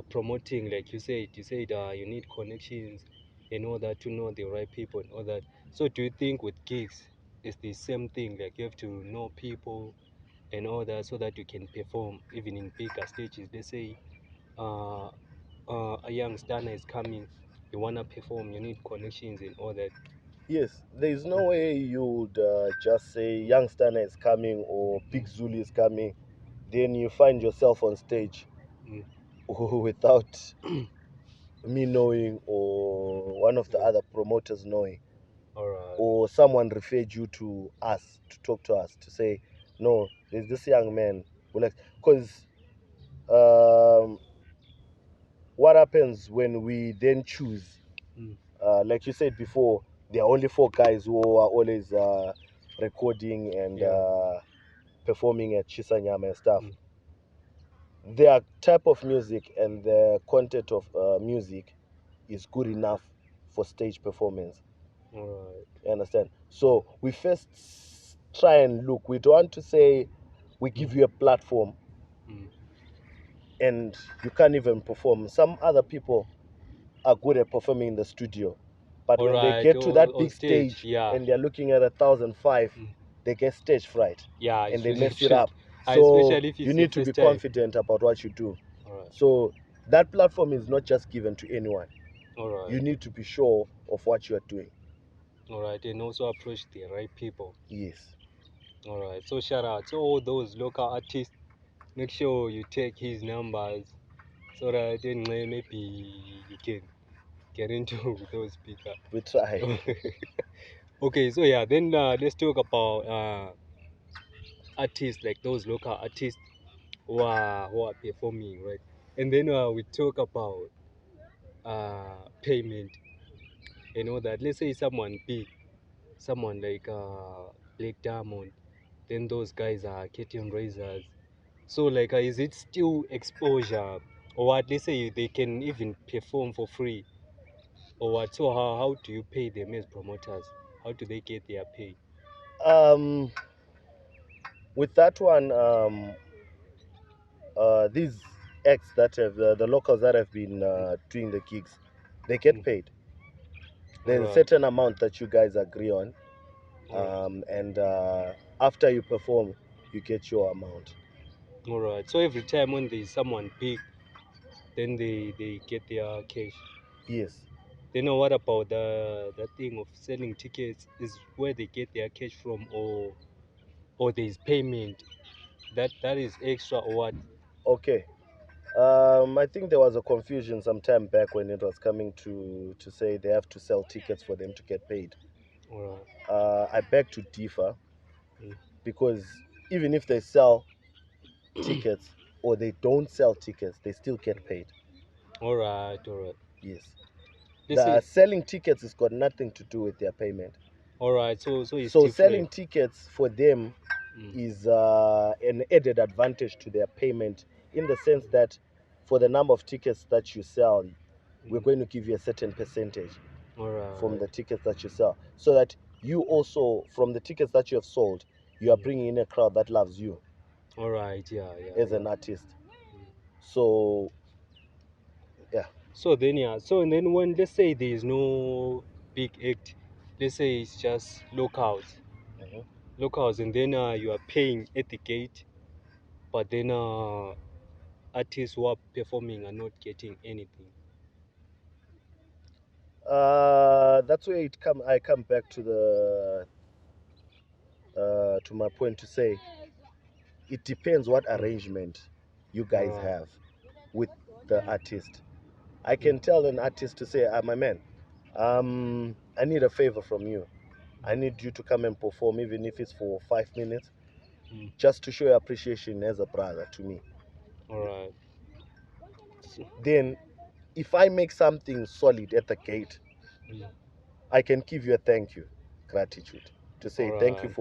Speaker 2: promoting, like you said you need connections and all that to know the right people and all that. So do you think with gigs it's the same thing, like you have to know people and all that so that you can perform even in bigger stages? They say uh, a young star is coming, you want to perform, you need connections and all that.
Speaker 1: Yes, there is no way you would just say Youngster is coming or Big Zulu is coming, then you find yourself on stage
Speaker 2: Mm.
Speaker 1: without me knowing or one of the other promoters knowing,
Speaker 2: All right.
Speaker 1: or someone referred you to us to talk to us to say, no, there's this young man who like, because what happens when we then choose,
Speaker 2: Mm.
Speaker 1: like you said before, there are only 4 guys who are always recording and
Speaker 2: Yeah.
Speaker 1: performing at Chisanyama and stuff.
Speaker 2: Mm.
Speaker 1: Their type of music and the content of music is good enough for stage performance.
Speaker 2: All right.
Speaker 1: You understand? So we first try and look. We don't want to say we give you a platform
Speaker 2: Mm.
Speaker 1: and you can't even perform. Some other people are good at performing in the studio, but
Speaker 2: All
Speaker 1: when they
Speaker 2: right.
Speaker 1: get to that
Speaker 2: On
Speaker 1: big
Speaker 2: stage,
Speaker 1: stage
Speaker 2: yeah.
Speaker 1: and they're looking at 1,005,
Speaker 2: Mm.
Speaker 1: they get stage fright
Speaker 2: Yeah,
Speaker 1: and
Speaker 2: it's
Speaker 1: they
Speaker 2: really
Speaker 1: mess it
Speaker 2: true.
Speaker 1: up. So
Speaker 2: Especially if
Speaker 1: you
Speaker 2: it's your
Speaker 1: need to be
Speaker 2: first time.
Speaker 1: confident about what you do.
Speaker 2: All right.
Speaker 1: So that platform is not just given to anyone.
Speaker 2: All right.
Speaker 1: You need to be sure of what you are doing.
Speaker 2: All right. And also approach the right people.
Speaker 1: Yes.
Speaker 2: All right. So shout out to all those local artists. Make sure you take his numbers so that then maybe you can get into those speakers.
Speaker 1: We try.
Speaker 2: Okay, so yeah, then let's talk about artists, like those local artists who are performing, right? And then we talk about payment and all that. Let's say someone big, someone like Black Diamond, then those guys are getting razors. So like, is it still exposure, or what? Let's say they can even perform for free, or what? So how do you pay them as promoters? How do they get their pay?
Speaker 1: Um, with that one, these acts that have the locals that have been doing the gigs, they get
Speaker 2: Mm.
Speaker 1: paid.
Speaker 2: All
Speaker 1: There's a
Speaker 2: right,
Speaker 1: certain amount that you guys agree on,
Speaker 2: all right,
Speaker 1: and after you perform, you get your amount.
Speaker 2: all right. So every time when there's someone big, then they get their cash.
Speaker 1: Yes.
Speaker 2: Then what about the thing of selling tickets? Is where they get their cash from, or there's payment that is extra, or what?
Speaker 1: Okay. I think there was a confusion some time back when it was coming to say they have to sell tickets for them to get paid.
Speaker 2: All right.
Speaker 1: I beg to differ
Speaker 2: Mm.
Speaker 1: because even if they sell tickets or they don't sell tickets, they still get paid.
Speaker 2: All right, all right.
Speaker 1: Yes.
Speaker 2: Let's
Speaker 1: The
Speaker 2: say,
Speaker 1: selling tickets has got nothing to do with their payment.
Speaker 2: all right. So it's
Speaker 1: So selling
Speaker 2: different.
Speaker 1: tickets for them
Speaker 2: Mm.
Speaker 1: is an added advantage to their payment in the sense that for the number of tickets that you sell, we're
Speaker 2: Mm.
Speaker 1: going to give you a certain percentage
Speaker 2: All
Speaker 1: from
Speaker 2: right.
Speaker 1: the tickets that you sell, so that you also, from the tickets that you have sold, you are
Speaker 2: Mm.
Speaker 1: bringing in a crowd that loves you
Speaker 2: All right. Yeah, yeah,
Speaker 1: as
Speaker 2: yeah.
Speaker 1: an artist.
Speaker 2: Mm.
Speaker 1: So, yeah.
Speaker 2: So then yeah. So and then when, let's say there is no big act, let's say it's just locals,
Speaker 1: Mhm.
Speaker 2: and then you are paying at the gate, but then artists who are performing are not getting anything.
Speaker 1: That's where I come back to the to my point to say it depends what
Speaker 2: Mm.
Speaker 1: arrangement you
Speaker 2: All
Speaker 1: guys
Speaker 2: right.
Speaker 1: have with the
Speaker 2: Mm.
Speaker 1: artist. I
Speaker 2: Mm.
Speaker 1: can tell an artist to say, my man, I need a favor from you. I
Speaker 2: Mm.
Speaker 1: need you to come and perform, even if it's for 5 minutes,
Speaker 2: Mm.
Speaker 1: just to show your appreciation as a brother to me.
Speaker 2: All right. So,
Speaker 1: Then, if I make something solid at the gate,
Speaker 2: mm.
Speaker 1: I can give you a thank you, gratitude, to
Speaker 2: All
Speaker 1: say thank you
Speaker 2: right.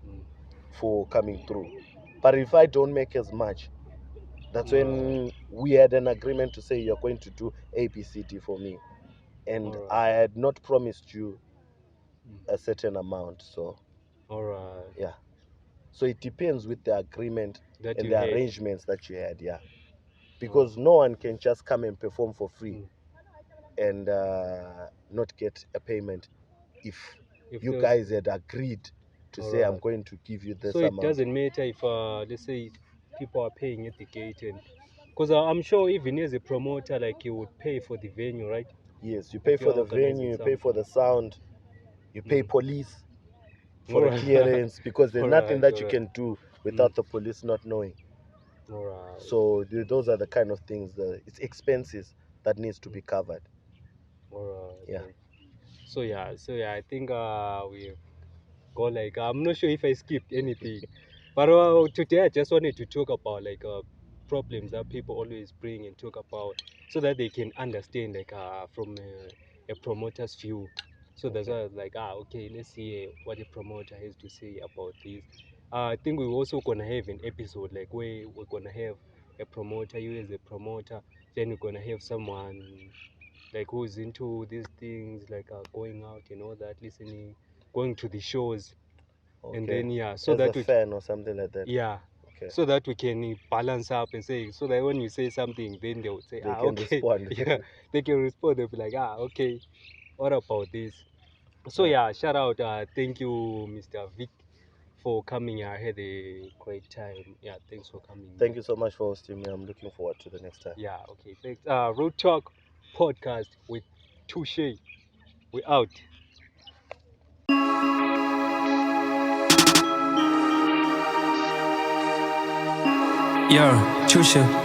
Speaker 2: Mm.
Speaker 1: for coming through. But if I don't make as much, that's
Speaker 2: All right.
Speaker 1: when we had an agreement to say you're going to do ABCD for me. And
Speaker 2: All right.
Speaker 1: I had not promised you
Speaker 2: Mm.
Speaker 1: a certain amount. So,
Speaker 2: All right.
Speaker 1: yeah. So it depends with the agreement
Speaker 2: That
Speaker 1: and
Speaker 2: you
Speaker 1: the
Speaker 2: had.
Speaker 1: arrangements that you had, yeah. Because
Speaker 2: Oh.
Speaker 1: no one can just come and perform for free
Speaker 2: Mm.
Speaker 1: and not get a payment if
Speaker 2: If
Speaker 1: you
Speaker 2: those.
Speaker 1: guys had agreed to
Speaker 2: All
Speaker 1: say, I'm
Speaker 2: right.
Speaker 1: going to give you
Speaker 2: So
Speaker 1: this
Speaker 2: it
Speaker 1: amount.
Speaker 2: doesn't matter if, let's say, people are paying at the gate, and because I'm sure even as a promoter, like you would pay for the venue, right?
Speaker 1: Yes, you pay
Speaker 2: If you
Speaker 1: for
Speaker 2: are
Speaker 1: the
Speaker 2: organizing
Speaker 1: venue, you pay for
Speaker 2: something.
Speaker 1: the sound, you pay
Speaker 2: Mm.
Speaker 1: police
Speaker 2: All
Speaker 1: for a
Speaker 2: right,
Speaker 1: clearance because there's
Speaker 2: all
Speaker 1: nothing
Speaker 2: right,
Speaker 1: that
Speaker 2: all
Speaker 1: you
Speaker 2: right.
Speaker 1: can do
Speaker 2: Mm.
Speaker 1: without the police not knowing.
Speaker 2: All right.
Speaker 1: So those are the kind of things, it's expenses that needs to
Speaker 2: Mm.
Speaker 1: be covered.
Speaker 2: All right.
Speaker 1: Yeah.
Speaker 2: Then. So yeah, I think we go like, I'm not sure if I skipped anything, but today I just wanted to talk about like problems that people always bring and talk about, so that they can understand like from a promoter's view. So that's
Speaker 1: Okay.
Speaker 2: why I was like, okay, let's see what the promoter has to say about this. I think we're also gonna have an episode like where we're gonna have a promoter, you as a promoter, then we're gonna have someone like who's into these things, like going out and all that, listening, going to the shows, and
Speaker 1: Okay.
Speaker 2: then yeah, so
Speaker 1: As
Speaker 2: that
Speaker 1: a
Speaker 2: we
Speaker 1: fan or something like that.
Speaker 2: yeah,
Speaker 1: Okay.
Speaker 2: so that we can balance up and say, so that when you say something, then they would say,
Speaker 1: They
Speaker 2: ah,
Speaker 1: can
Speaker 2: okay,
Speaker 1: respond.
Speaker 2: yeah, they can respond. They'll be like, ah, okay, what about this? So
Speaker 1: Yeah.
Speaker 2: yeah, shout out, thank you, Mr. Vic, for coming. I had a great time. Yeah, thanks for coming.
Speaker 1: Thank you so much for hosting me. I'm looking forward to the next time.
Speaker 2: Yeah, okay, thanks. Road Talk podcast with Touche. We out.
Speaker 3: Yo, Touche.